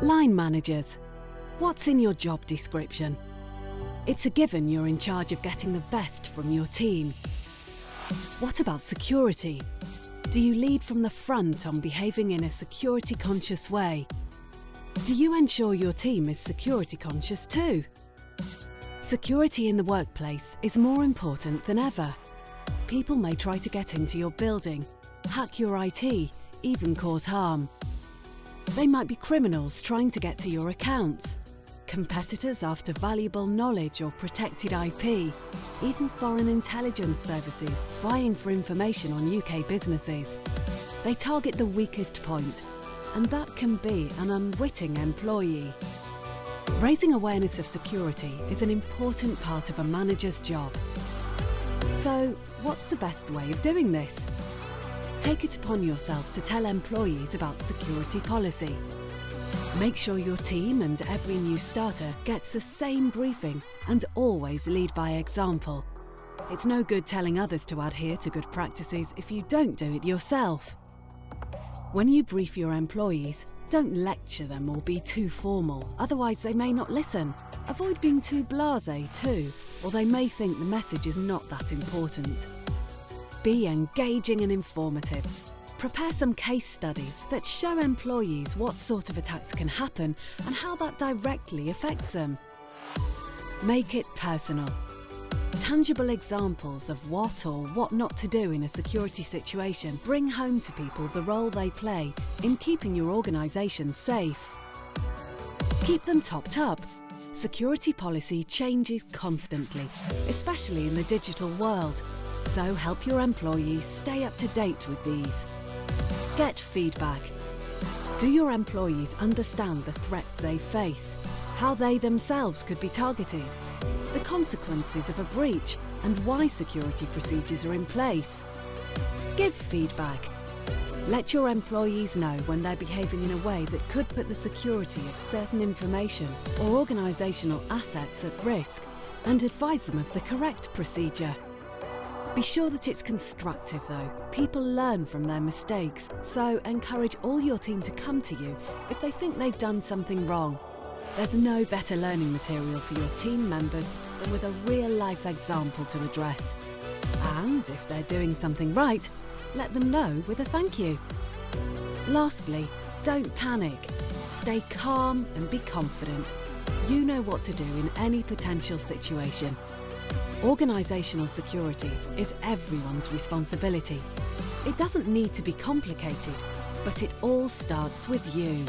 Line managers. What's in your job description? It's a given you're in charge of getting the best from your team. What about security? Do you lead from the front on behaving in a security-conscious way? Do you ensure your team is security-conscious too? Security in the workplace is more important than ever. People may try to get into your building, hack your IT, even cause harm. They might be criminals trying to get to your accounts, competitors after valuable knowledge or protected IP, even foreign intelligence services vying for information on UK businesses. They target the weakest point, and that can be an unwitting employee. Raising awareness of security is an important part of a manager's job. So, what's the best way of doing this? Take it upon yourself to tell employees about security policy. Make sure your team and every new starter gets the same briefing and always lead by example. It's no good telling others to adhere to good practices if you don't do it yourself. When you brief your employees, don't lecture them or be too formal, otherwise they may not listen. Avoid being too blasé too, or they may think the message is not that important. Be engaging and informative. Prepare some case studies that show employees what sort of attacks can happen and how that directly affects them. Make it personal. Tangible examples of what or what not to do in a security situation bring home to people the role they play in keeping your organisation safe. Keep them topped up. Security policy changes constantly, especially in the digital world. So help your employees stay up to date with these. Get feedback. Do your employees understand the threats they face, how they themselves could be targeted, the consequences of a breach, and why security procedures are in place? Give feedback. Let your employees know when they're behaving in a way that could put the security of certain information or organisational assets at risk, and advise them of the correct procedure. Be sure that it's constructive though. People learn from their mistakes, so encourage all your team to come to you if they think they've done something wrong. There's no better learning material for your team members than with a real-life example to address. And if they're doing something right, let them know with a thank you. Lastly, don't panic. Stay calm and be confident. You know what to do in any potential situation. Organisational security is everyone's responsibility. It doesn't need to be complicated, but it all starts with you.